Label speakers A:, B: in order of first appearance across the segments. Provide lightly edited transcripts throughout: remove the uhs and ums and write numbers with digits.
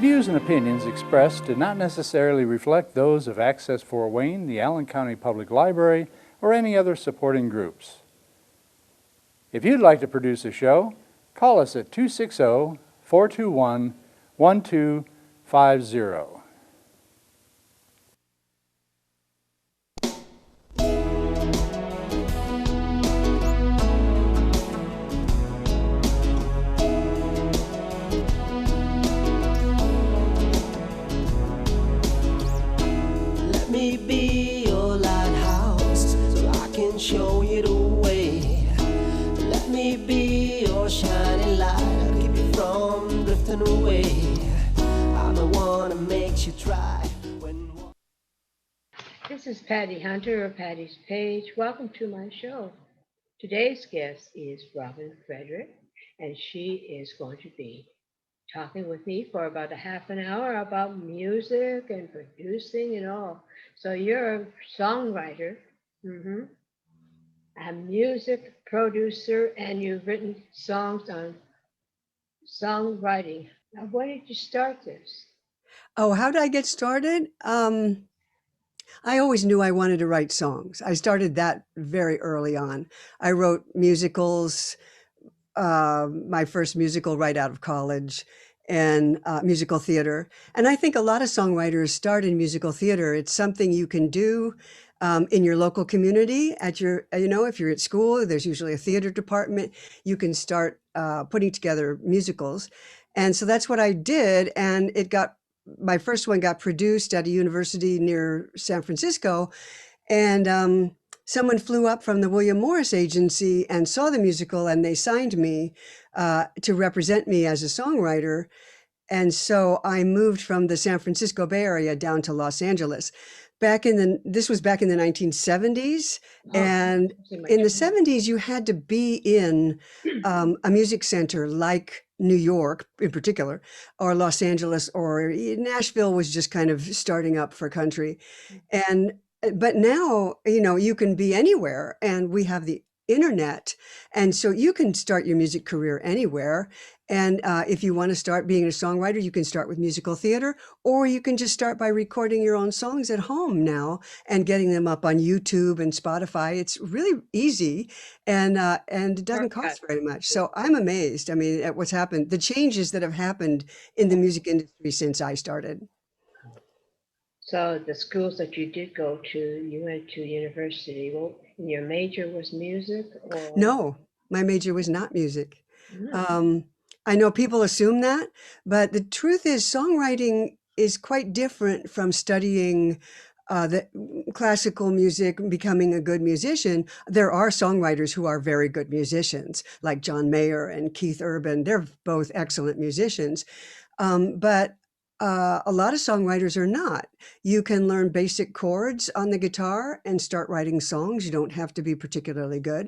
A: views and opinions expressed do not necessarily reflect those of Access Fort Wayne, the Allen County Public Library, or any other supporting groups. If you'd like to produce a show, call us at 260-421-1250.
B: Let me be your lighthouse so I can show you the way. Let me be your shining light, I'll keep you from drifting away. I'm the one that makes you try when...
C: This is Patty Hunter of Patty's Page. Welcome to my show. Today's guest is Robin Frederick, and she is going to be talking with me for about a half an hour about music and producing and all. So you're a songwriter, a music producer, and you've written songs on songwriting. Now, when did you start this?
D: Oh, how did I get started? I always knew I wanted to write songs. I started that very early on. I wrote musicals, my first musical right out of college, and musical theater. And I think a lot of songwriters start in musical theater. It's something you can do in your local community at your, if you're at school, there's usually a theater department. You can start putting together musicals. And so that's what I did. And my first one got produced at a university near San Francisco. And someone flew up from the William Morris Agency and saw the musical, and they signed me to represent me as a songwriter. And so I moved from the San Francisco Bay Area down to Los Angeles. This was back in the 1970s. And in the 70s, you had to be in a music center like New York in particular, or Los Angeles, or Nashville was just kind of starting up for country. But now, you can be anywhere, and we have the internet. And so you can start your music career anywhere. And if you want to start being a songwriter, you can start with musical theater, or you can just start by recording your own songs at home now and getting them up on YouTube and Spotify. It's really easy, and it doesn't cost very much. So I'm amazed, at what's happened, the changes that have happened in the music industry since I started.
C: So the schools that you did go to, you went to university. Well, your major was music, or?
D: No, my major was not music. I know people assume that, but the truth is songwriting is quite different from studying the classical music, becoming a good musician. There are songwriters who are very good musicians, like John Mayer and Keith Urban. They're both excellent musicians. But a lot of songwriters are not. You can learn basic chords on the guitar and start writing songs. You don't have to be particularly good.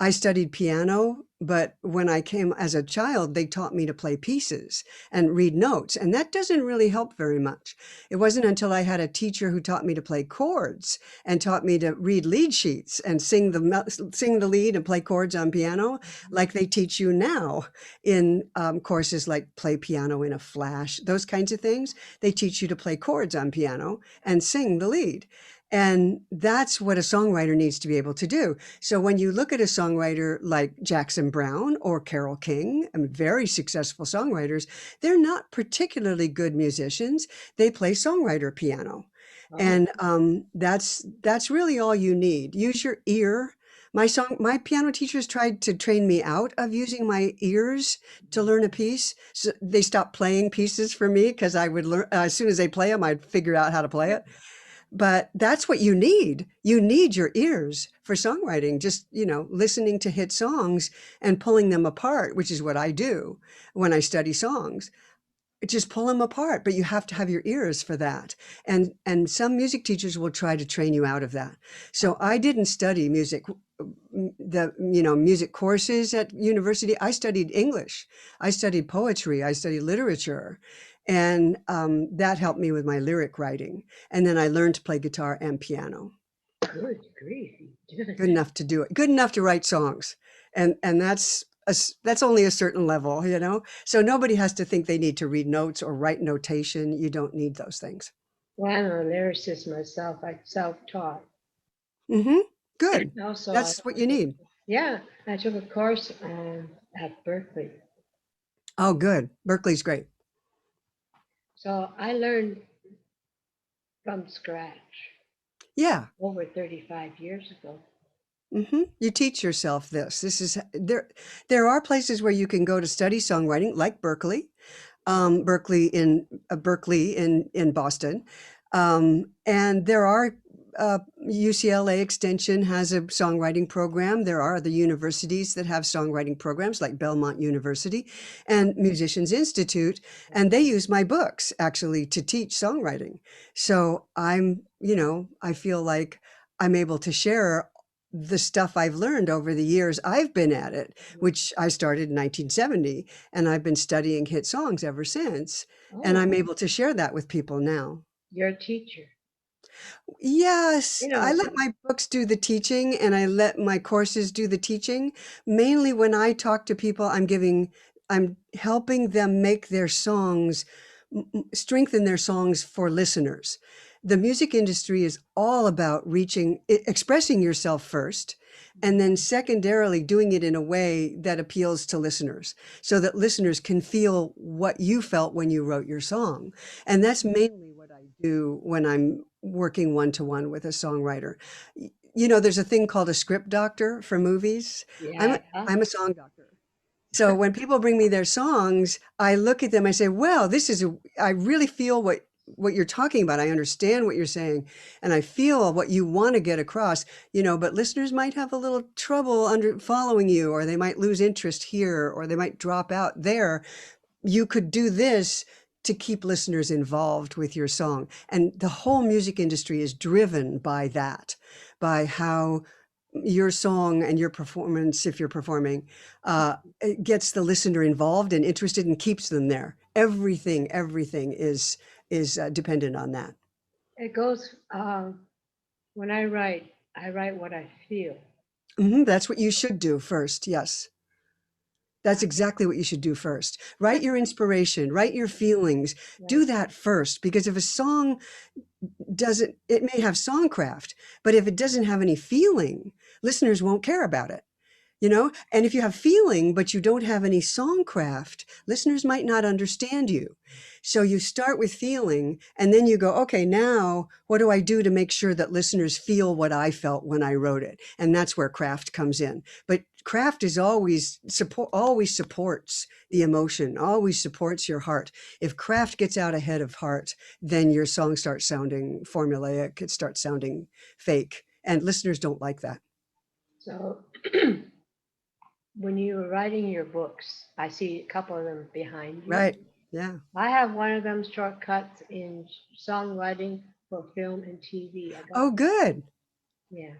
D: I studied piano, but when I came as a child, they taught me to play pieces and read notes, and that doesn't really help very much. It wasn't until I had a teacher who taught me to play chords and taught me to read lead sheets and sing the lead and play chords on piano, like they teach you now in courses like Play Piano in a Flash, those kinds of things. They teach you to play chords on piano and sing the lead. And that's what a songwriter needs to be able to do. So when you look at a songwriter like Jackson Browne or Carole King, very successful songwriters, they're not particularly good musicians. They play songwriter piano. And that's really all you need. Use your ear. My piano teachers tried to train me out of using my ears to learn a piece. So they stopped playing pieces for me because I would learn, as soon as they play them, I'd figure out how to play it. But that's what you need. You need your ears for songwriting, just, listening to hit songs and pulling them apart, which is what I do when I study songs. Just pull them apart, but you have to have your ears for that. And some music teachers will try to train you out of that. So I didn't study music, music courses at university. I studied English. I studied poetry. I studied literature. And that helped me with my lyric writing. And then I learned to play guitar and piano.
C: Good grief.
D: Good enough to do it. Good enough to write songs. And that's that's only a certain level, you know? So nobody has to think they need to read notes or write notation. You don't need those things.
C: Well, I'm a lyricist myself. I self-taught.
D: Hmm. Good.
C: Also, I
D: That's what you need.
C: yeah, I took a course at Berkeley.
D: Oh, good. Berkeley's great.
C: So I learned from scratch
D: Yeah.
C: over 35 years ago.
D: You teach yourself this. This is there. There are places where you can go to study songwriting, like Berkeley, Berkeley in Boston, and there are UCLA Extension has a songwriting program. There are other universities that have songwriting programs, like Belmont University and Musicians Institute, and they use my books actually to teach songwriting. So I feel like I'm able to share the stuff I've learned over the years I've been at it, which I started in 1970, and I've been studying hit songs ever since. And
C: Oh,
D: I'm able to share that with people now.
C: you're a teacher.
D: Yes,
C: You
D: I
C: know,
D: let my books do the teaching and I let my courses do the teaching. Mainly when I talk to people, I'm helping them make their songs, strengthen their songs for listeners. The music industry is all about expressing yourself first, and then secondarily doing it in a way that appeals to listeners so that listeners can feel what you felt when you wrote your song. And that's mainly what I do when I'm working one to one with a songwriter. There's a thing called a script doctor for movies. I'm
C: yeah.
D: a, I'm a song doctor. So when people bring me their songs, I look at them, I say, well, I really feel what you're talking about. I understand what you're saying, and I feel what you want to get across, but listeners might have a little trouble under following you, or they might lose interest here, or they might drop out there. You could do this to keep listeners involved with your song. And the whole music industry is driven by that, by how your song and your performance, if you're performing, it gets the listener involved and interested and keeps them there. Everything is dependent on that.
C: It goes, when I write what I feel.
D: That's what you should do first. Yes. That's exactly what you should do first. Write your inspiration, write your feelings.
C: Right.
D: Do that first, because if a song doesn't, it may have songcraft, but if it doesn't have any feeling, listeners won't care about it. And if you have feeling but you don't have any songcraft, listeners might not understand you. So you start with feeling, and then you go, okay, now what do I do to make sure that listeners feel what I felt when I wrote it? And that's where craft comes in. But craft is always supports the emotion, always supports your heart. If craft gets out ahead of heart, then your song starts sounding formulaic, it starts sounding fake, and listeners don't like that.
C: So when you were writing your books, I see a couple of them behind you.
D: Right. Yeah.
C: I have one of them shortcuts in songwriting for film and TV. I got,
D: Oh, good.
C: yeah.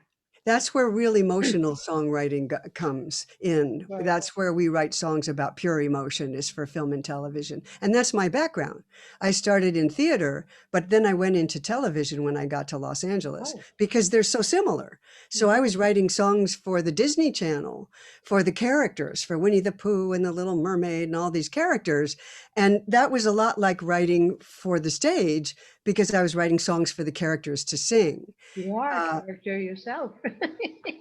D: That's where real emotional songwriting comes in.
C: Right.
D: That's where we write songs about pure emotion, is for film and television. And that's my background. I started in theater, but then I went into television when I got to Los Angeles
C: Oh,
D: because they're so similar. So I was writing songs for the Disney Channel, for the characters, for Winnie the Pooh and the Little Mermaid and all these characters. And that was a lot like writing for the stage, because I was writing songs for the characters to sing.
C: you are a
D: Uh,
C: character yourself.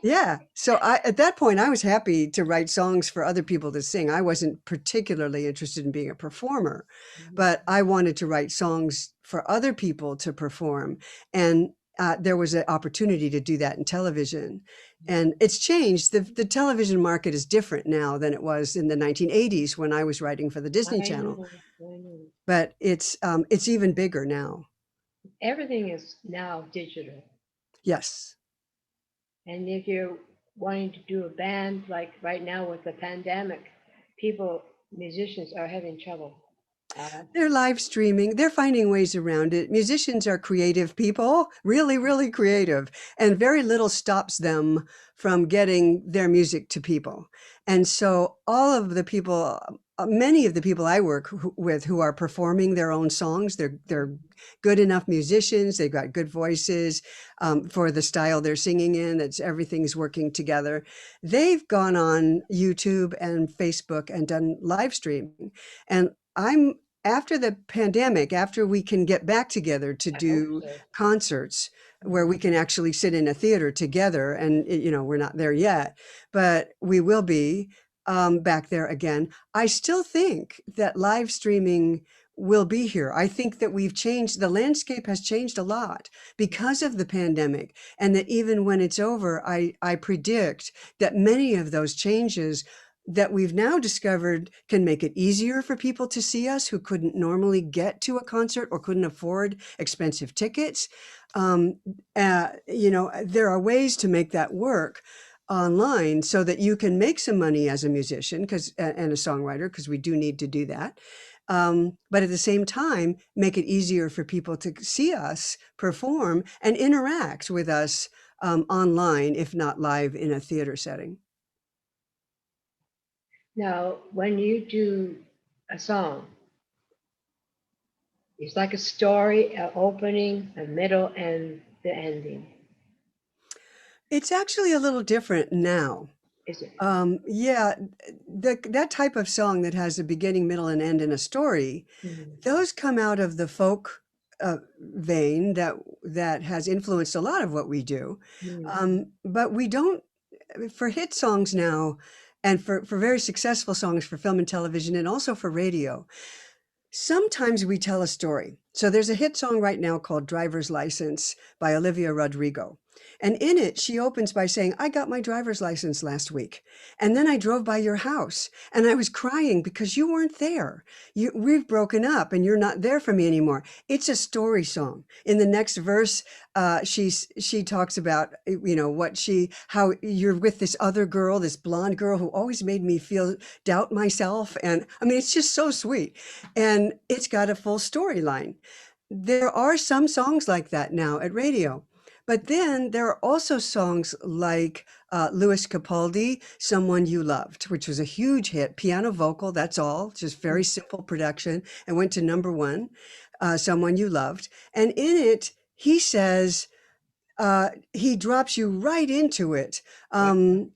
D: Yeah. So at that point, I was happy to write songs for other people to sing. I wasn't particularly interested in being a performer, but I wanted to write songs for other people to perform. And there was an opportunity to do that in television. And it's changed. The television market is different now than it was in the 1980s when I was writing for the Disney
C: I
D: Channel.
C: know, I know.
D: But it's even bigger now.
C: Everything is now digital.
D: Yes.
C: And if you're wanting to do a band, like right now with the pandemic, musicians are having trouble.
D: They're live streaming. They're finding ways around it. Musicians are creative people, really, really creative, and very little stops them from getting their music to people. And so all of the people many of the people I work with who are performing their own songs, they're good enough musicians. They've got good voices for the style they're singing in. That's everything's working together. They've gone on YouTube and Facebook and done live streaming. And I'm after the pandemic, after we can get back together to
C: I hope
D: do
C: so.
D: concerts where
C: Mhm.
D: we can actually sit in a theater together, and we're not there yet, but we will be back there again. I still think that live streaming will be here. I think that we've changed, the landscape has changed a lot because of the pandemic, and that even when it's over, I predict that many of those changes that we've now discovered can make it easier for people to see us who couldn't normally get to a concert or couldn't afford expensive tickets. Um, there are ways to make that work online so that you can make some money as a musician and a songwriter, because we do need to do that. But at the same time, make it easier for people to see us perform and interact with us online, if not live in a theater setting.
C: Now, when you do a song, it's like a story, an opening, a middle, and the ending.
D: It's actually a little different now.
C: Is it?
D: Yeah, that type of song that has a beginning, middle, and end and a story,
C: Mhm.
D: those come out of the folk vein that has influenced a lot of what we do.
C: Mhm.
D: But we don't, for hit songs now, and for very successful songs for film and television, and also for radio. Sometimes we tell a story. So there's a hit song right now called Driver's License by Olivia Rodrigo. And in it, she opens by saying, I got my driver's license last week. And then I drove by your house and I was crying because you weren't there. We've broken up and you're not there for me anymore. It's a story song. In the next verse, she talks about, how you're with this other girl, this blonde girl who always made me feel doubt myself. And I mean, it's just so sweet. And it's got a full storyline. There are some songs like that now at radio. But then there are also songs like Louis Capaldi, Someone You Loved, which was a huge hit, piano vocal, that's all, just very simple production, and went to number one, Someone You Loved. And in it, he says, he drops you right into it.
C: Right.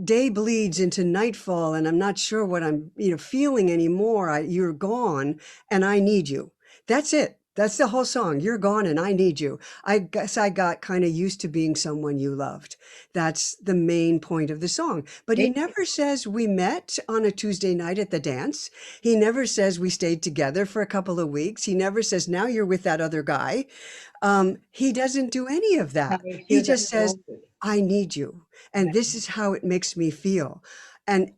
D: Day bleeds into nightfall, and I'm not sure what I'm, feeling anymore. You're gone, and I need you. That's it. That's the whole song. You're gone, and I need you. I guess I got kind of used to being someone you loved. That's the main point of the song. But he
C: They,
D: never says we met on a Tuesday night at the dance. He never says we stayed together for a couple of weeks. He never says now you're with that other guy. He doesn't do any of
C: how
D: that.
C: they
D: He
C: feel that
D: just says,
C: moment.
D: I need you. And this is how it makes me feel. And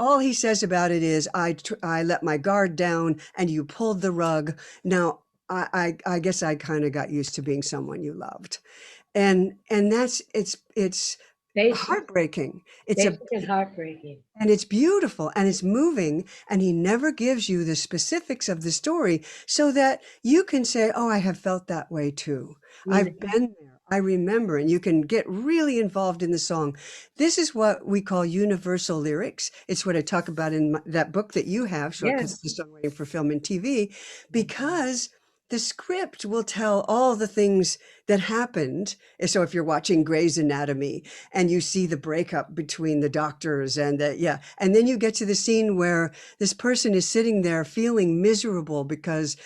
D: all he says about it is, I let my guard down and you pulled the rug. Now, I guess I kind of got used to being someone you loved. And it's
C: Basic,
D: heartbreaking. It's a
C: basic and heartbreaking.
D: and it's beautiful and it's moving, and he never gives you the specifics of the story so that you can say, oh, I have felt that way too.
C: You
D: I've
C: know,
D: been there. I remember, and you can get really involved in the song. This is what we call universal lyrics. It's what I talk about in that book that you have, Shortcuts
C: yes.
D: to Songwriting for Film and TV, because the script will tell all the things that happened. So if you're watching Grey's Anatomy, and you see the breakup between the doctors and then you get to the scene where this person is sitting there feeling miserable because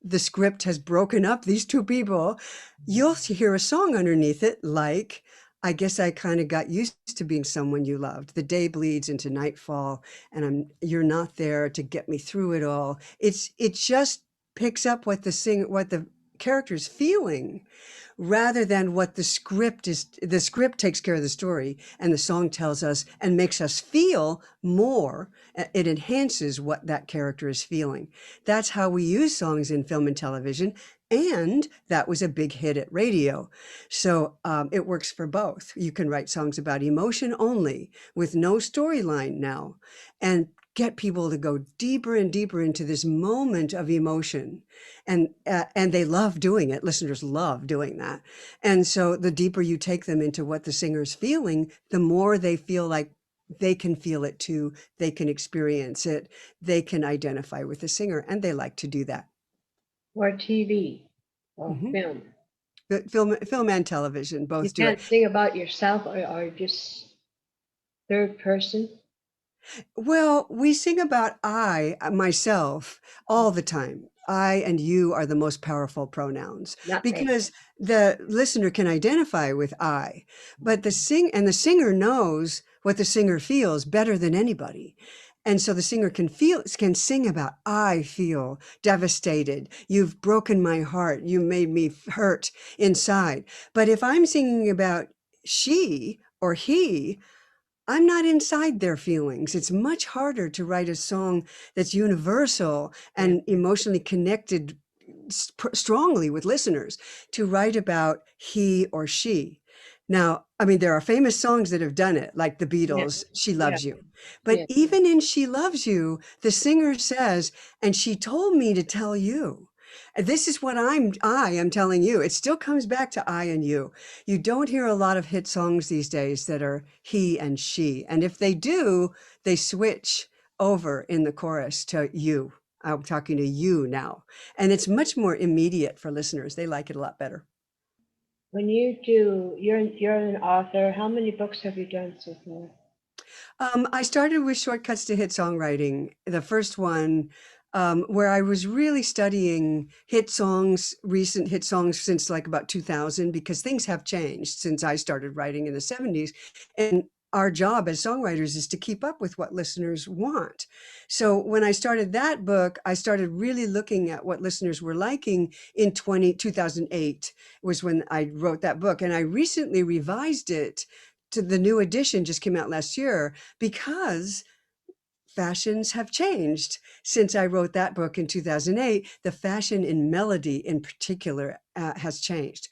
D: the script has broken up these two people. You'll hear a song underneath it like, I guess I kind of got used to being someone you loved. The day bleeds into nightfall, and you're not there to get me through it all. It just picks up what the character's feeling, rather than what the script is. The script takes care of the story, and the song tells us and makes us feel more. It enhances what that character is feeling. That's how we use songs in film and television, and that was a big hit at radio. So it works for both. You can write songs about emotion only with no storyline now, and get people to go deeper and deeper into this moment of emotion, and they love doing it. Listeners love doing that. And so the deeper you take them into what the singer's feeling, the more they feel like they can feel it too, they can experience it, they can identify with the singer, and they like to do that.
C: Or TV or
D: Mhm.
C: film?
D: But film and television
C: You
D: both do it.
C: can't sing about yourself or just third person?
D: Well, we sing about I, myself, all the time. I and you are the most powerful pronouns
C: Not me.
D: because the listener can identify with I, but the singer knows what the singer feels better than anybody. And so the singer can sing about, I feel devastated. You've broken my heart. You made me hurt inside. But if I'm singing about she or he, I'm not inside their feelings. It's much harder to write a song that's universal
C: Yeah.
D: and emotionally connected strongly with listeners to write about he or she. Now, I mean, there are famous songs that have done it, like the
C: Yeah.
D: Beatles, She
C: Yeah.
D: Loves You. But
C: Yeah.
D: even in She Loves You, the singer says, and she told me to tell you. This is what I am telling you. It still comes back to I and you. You don't hear a lot of hit songs these days that are he and she. And if they do, they switch over in the chorus to you. I'm talking to you now. And it's much more immediate for listeners. They like it a lot better.
C: When you do, you're an author. How many books have you done so far?
D: I started with Shortcuts to Hit Songwriting, the first one, where I was really studying hit songs, recent hit songs since like about 2000, because things have changed since I started writing in the 70s. And our job as songwriters is to keep up with what listeners want. So when I started that book, I started really looking at what listeners were liking in 2008 was when I wrote that book. And I recently revised it to the new edition just came out last year because fashions have changed since I wrote that book in 2008. The fashion in melody in particular has changed.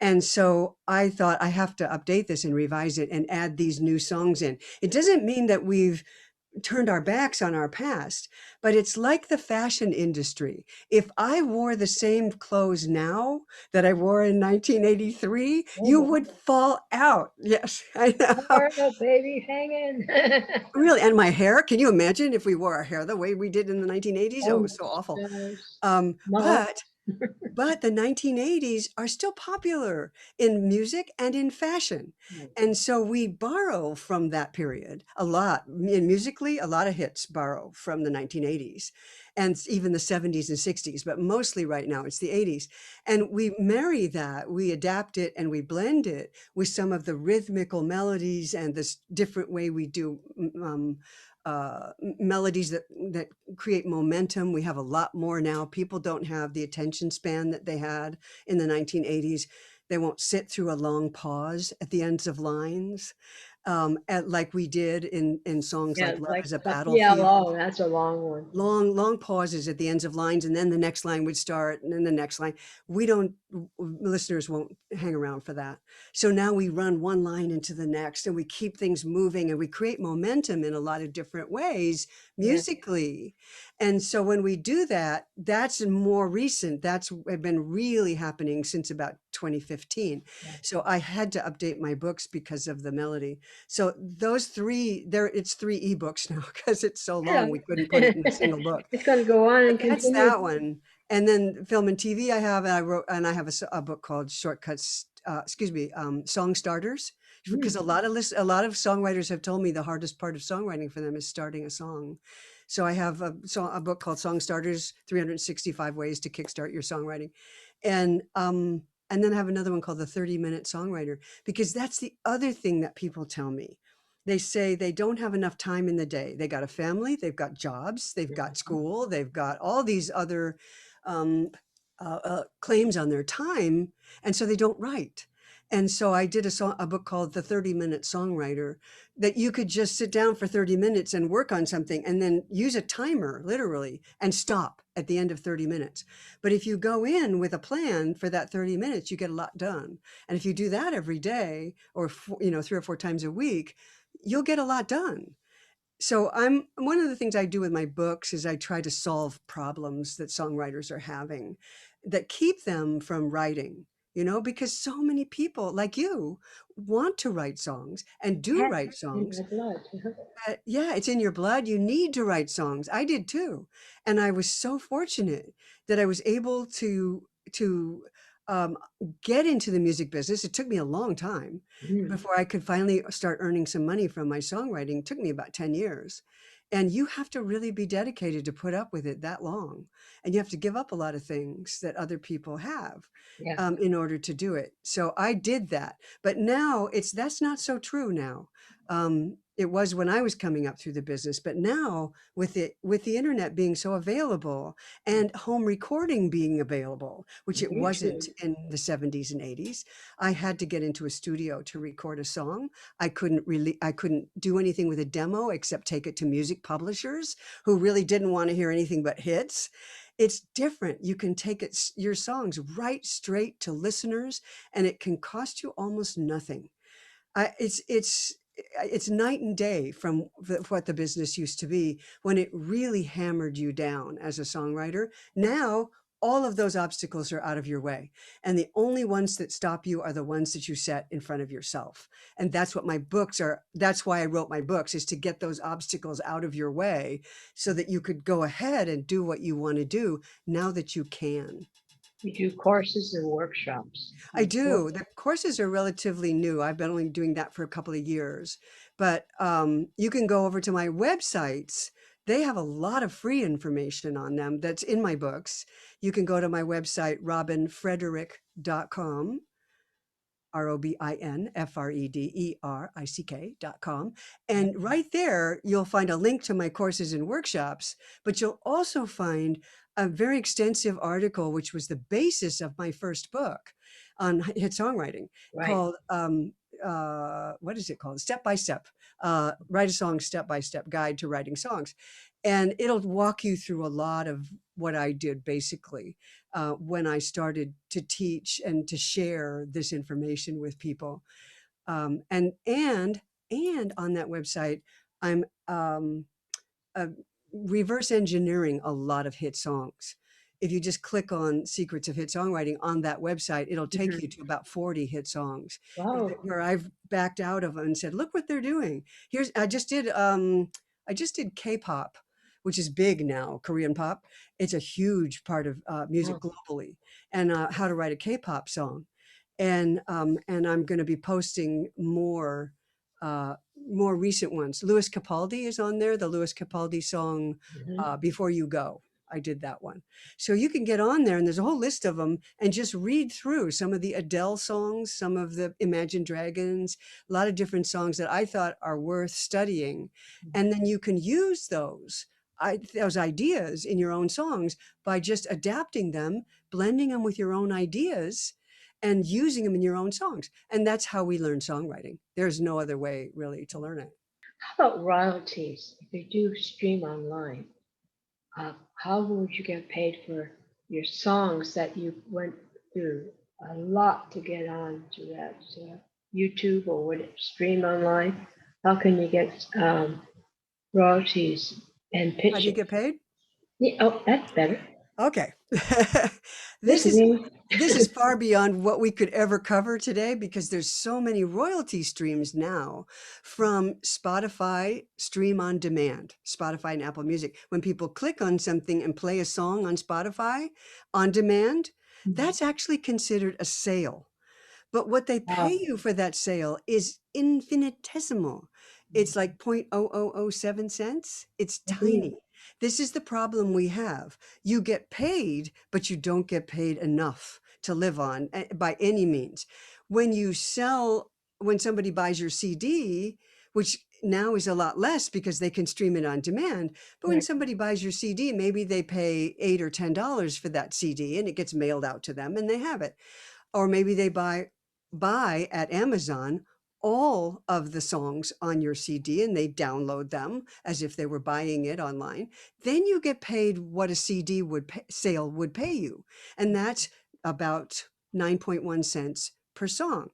D: And so I thought I have to update this and revise it and add these new songs in. It doesn't mean that we've turned our backs on our past, but it's like the fashion industry. If I wore the same clothes now that I wore in 1983,
C: Oh
D: you
C: boy.
D: would fall out. Yes, I know.
C: Where the baby hanging?
D: Really, and my hair, can you imagine if we wore our hair the way we did in the 1980s? Oh,
C: Oh
D: it
C: my
D: was so awful.
C: gosh.
D: Um,
C: Mom.
D: but but the 1980s are still popular in music and in fashion. And so we borrow from that period a lot. In musically, a lot of hits borrow from the 1980s and even the 70s and 60s, but mostly right now it's the 80s. And we marry that, we adapt it and we blend it with some of the rhythmical melodies and this different way we do melodies that create momentum. We have a lot more now. People don't have the attention span that they had in the 1980s. They won't sit through a long pause at the ends of lines, like we did in songs
C: Yeah,
D: like Love
C: like
D: is a
C: yeah,
D: Battlefield.
C: oh, that's a long one.
D: Long pauses at the ends of lines, and then the next line would start, and then the next line. We don't Listeners won't hang around for that. So now we run one line into the next, and we keep things moving, and we create momentum in a lot of different ways
C: Yeah,
D: musically. And so when we do that, that's more recent. That's been really happening since about 2015.
C: yeah.
D: So I had to update my books because of the melody. So those three, there it's three ebooks now because it's so
C: Yeah.
D: long we couldn't put it in a single book.
C: It's going to go on
D: But
C: and
D: that's
C: continue.
D: that one. And then film and TV I have, and I have a book called Shortcuts, Song Starters, because
C: Hmm.
D: a lot of songwriters have told me the hardest part of songwriting for them is starting a song. So I have a book called Song Starters, 365 Ways to Kickstart Your Songwriting. And then I have another one called the 30-minute songwriter, because that's the other thing that people tell me. They say they don't have enough time in the day. They got a family, they've got jobs, they've got school, they've got all these other um, claims on their time, and so they don't write. And so I did a book called The 30-Minute Songwriter, that you could just sit down for 30 minutes and work on something and then use a timer literally and stop at the end of 30 minutes. But if you go in with a plan for that 30 minutes, you get a lot done. And if you do that every day or 3 or 4 times a week, you'll get a lot done. So I'm one of the things I do with my books is I try to solve problems that songwriters are having that keep them from writing. because so many people like you want to write songs and do
C: Yes,
D: write
C: in
D: songs.
C: my blood.
D: Yeah, it's in your blood. You need to write songs. I did too. And I was so fortunate that I was able to um, get into the music business. It took me a long time
C: Mm,
D: before I could finally start earning some money from my songwriting. It took me about 10 years. And you have to really be dedicated to put up with it that long. And you have to give up a lot of things that other people have
C: yeah,
D: in order to do it. So I did that. But now that's not so true now. It was when I was coming up through the business, but now with the internet being so available and home recording being available, which it wasn't
C: YouTube.
D: in the 70s and 80s, I had to get into a studio to record a song. I couldn't do anything with a demo except take it to music publishers who really didn't want to hear anything but hits. It's different. You can take your songs right straight to listeners, and it can cost you almost nothing. It's night and day from what the business used to be when it really hammered you down as a songwriter. Now, all of those obstacles are out of your way. And the only ones that stop you are the ones that you set in front of yourself. And that's what my books are. That's why I wrote my books, is to get those obstacles out of your way so that you could go ahead and do what you want to do now that you can.
C: We do courses and workshops.
D: I
C: Well,
D: do. The courses are relatively new. I've been only doing that for a couple of years, but you can go over to my websites. They have a lot of free information on them that's in my books. You can go to my website, robinfrederick.com, ROBINFREDERICK.com. And right there, you'll find a link to my courses and workshops, but you'll also find a very extensive article, which was the basis of my first book on hit songwriting,
C: right.
D: called, what is it called? Step by Step, Write a Song Step by Step Guide to Writing Songs. And it'll walk you through a lot of what I did basically when I started to teach and to share this information with people. And on that website, I'm uh, reverse engineering a lot of hit songs. If you just click on Secrets of Hit Songwriting on that website, it'll take you
C: Mhm.
D: to about 40 hit songs
C: Wow.
D: where I've backed out of them and said, look what they're doing. I just did K-pop, which is big now, Korean pop. It's a huge part of music
C: Wow.
D: globally, and how to write a K-pop song. And I'm going to be posting uh, more recent ones. Louis Capaldi is on there, the Louis Capaldi song,
C: Mhm.
D: Before You Go. I did that one. So you can get on there and there's a whole list of them and just read through some of the Adele songs, some of the Imagine Dragons, a lot of different songs that I thought are worth studying. And then you can use those ideas in your own songs by just adapting them, blending them with your own ideas and using them in your own songs. And that's how we learn songwriting. There's no other way really to learn it.
C: How about royalties? If you do stream online, how would you get paid for your songs that you went through a lot to get on to that YouTube or would it stream online? How can you get royalties and
D: How do you
C: pitching?
D: get paid?
C: Yeah, oh, that's better.
D: Okay. This is
C: Listening.
D: this is far beyond what we could ever cover today because there's so many royalty streams now from Spotify stream on demand, Spotify and Apple Music. When people click on something and play a song on Spotify on demand,
C: Mhm.
D: that's actually considered a sale. But what they pay
C: Wow.
D: you for that sale is infinitesimal. It's like 0.0007 cents. It's
C: Mhm.
D: tiny. This is the problem we have. You get paid, but you don't get paid enough to live on by any means. When you sell, when somebody buys your CD, which now is a lot less because they can stream it on demand, but when
C: Right.
D: somebody buys your CD, maybe they pay $8 or $10 for that CD and it gets mailed out to them and they have it. Or maybe they buy at Amazon all of the songs on your CD and they download them as if they were buying it online. Then you get paid what a CD sale would pay you. And that's about 9.1 cents per song.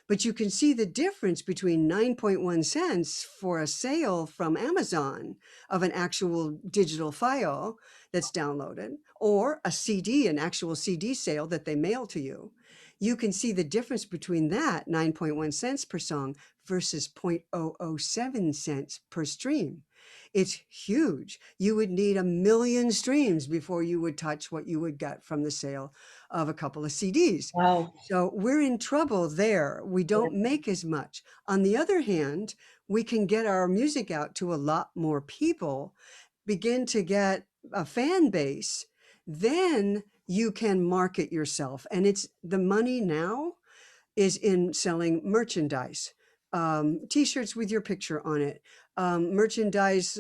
D: But you can see the difference between 9.1 cents for a sale from Amazon of an actual digital file that's downloaded or a CD, an actual CD sale that they mail to you. you can see the difference between that 9.1 cents per song versus 0.007 cents per stream. It's huge. You would need 1 million streams before you would touch what you would get from the sale of a couple of CDs.
C: Wow.
D: So we're in trouble there. We don't make as much. On the other hand, we can get our music out to a lot more people, begin to get a fan base, then you can market yourself. And it's the money now is in selling merchandise, t-shirts with your picture on it, merchandise,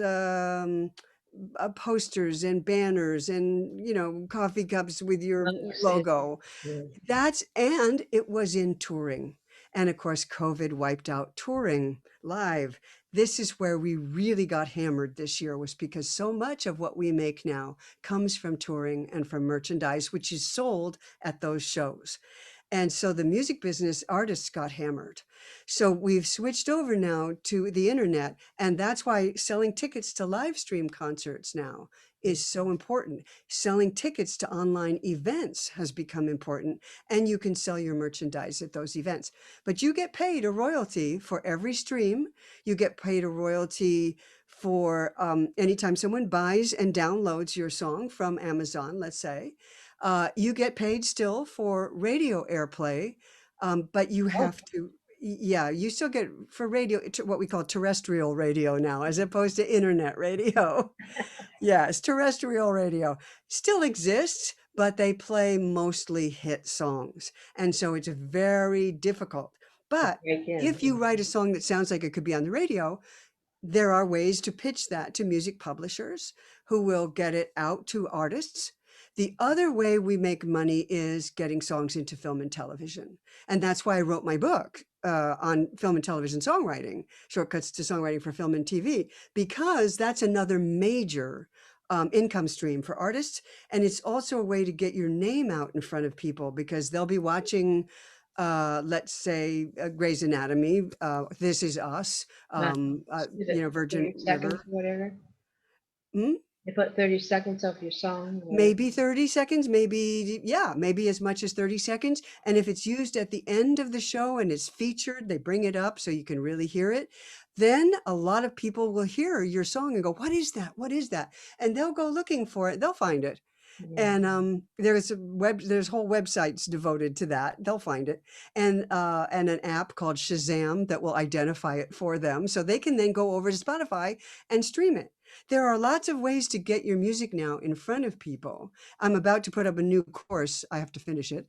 D: posters and banners and, coffee cups with your logo. And it was in touring. And of course, COVID wiped out touring live. This is where we really got hammered this year, was because so much of what we make now comes from touring and from merchandise, which is sold at those shows. And so the music business artists got hammered. So we've switched over now to the internet. And that's why selling tickets to live stream concerts now is so important. Selling tickets to online events has become important. And you can sell your merchandise at those events. But you get paid a royalty for every stream. You get paid a royalty for anytime someone buys and downloads your song from Amazon, let's say. You get paid still for radio airplay, but you have to, you still get for radio, what we call terrestrial radio now, as opposed to internet radio. Yes, terrestrial radio still exists, but they play mostly hit songs. And so it's very difficult. But if you write a song that sounds like it could be on the radio, there are ways to pitch that to music publishers who will get it out to artists. The other way we make money is getting songs into film and television. And that's why I wrote my book on film and television songwriting, shortcuts to songwriting for film and TV, because that's another major income stream for artists. And it's also a way to get your name out in front of people, because they'll be watching, let's say, Grey's Anatomy, This Is Us, Virgin River.
C: Whatever.
D: Hmm?
C: They put 30 seconds of your song.
D: Maybe 30 seconds, maybe as much as 30 seconds. And if it's used at the end of the show and it's featured, they bring it up so you can really hear it. Then a lot of people will hear your song and go, what is that? What is that? And they'll go looking for it. They'll find it. And there's whole websites devoted to that. They'll find it, and an app called Shazam that will identify it for them, so they can then go over to Spotify and stream it. There are lots of ways to get your music now in front of people. I'm about to put up a new course, I have to finish it,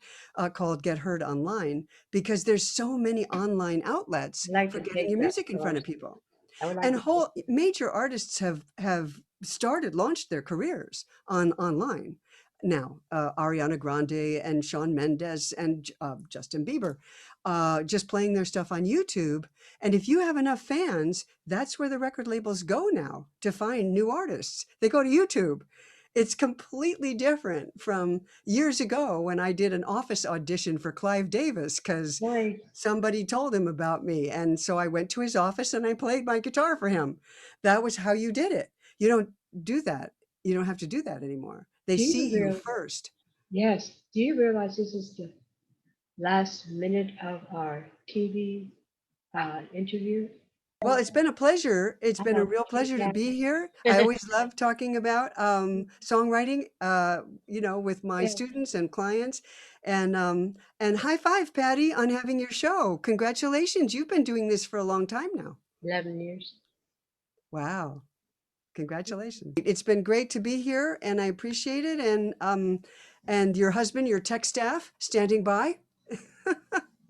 D: called Get Heard Online, because there's so many online outlets for getting your music in front of people. And whole major artists have launched their careers online now. Ariana Grande and Shawn Mendes and Justin Bieber, just playing their stuff on YouTube. And if you have enough fans, that's where the record labels go now to find new artists. They go to YouTube. It's completely different from years ago when I did an office audition for Clive Davis because somebody told him about me. And so I went to his office and I played my guitar for him. That was how you did it. You don't do that. You don't have to do that anymore. They see you first.
C: Yes. Do you realize this is the last minute of our TV interview?
D: Well, it's been a pleasure. It's been a real pleasure to be here. I always love talking about songwriting, with my students and clients. And high five, Patty, on having your show. Congratulations. You've been doing this for a long time now.
C: 11 years.
D: Wow. Congratulations. It's been great to be here, and I appreciate it. And your husband, your tech staff, standing by.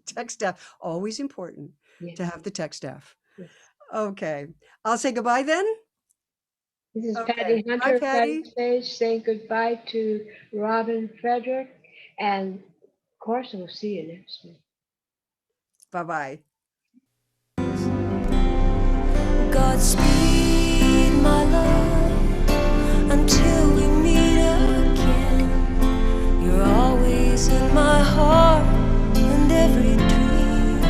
D: Tech staff, always important to have the tech staff. Okay, I'll say goodbye then.
C: This is Patty Hunter, Patty Stage, saying goodbye to Robin Frederick, and of course, we'll see you next week.
D: Bye-bye.
E: Godspeed, my love, until we meet again. You're always in my heart and every dream.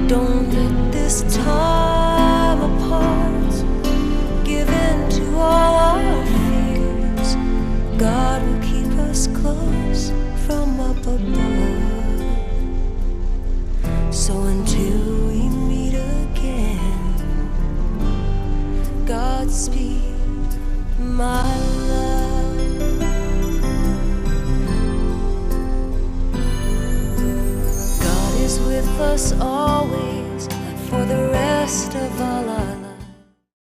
E: Don't let this time apart give in to all our fears. God will keep us close from up above. is with us always.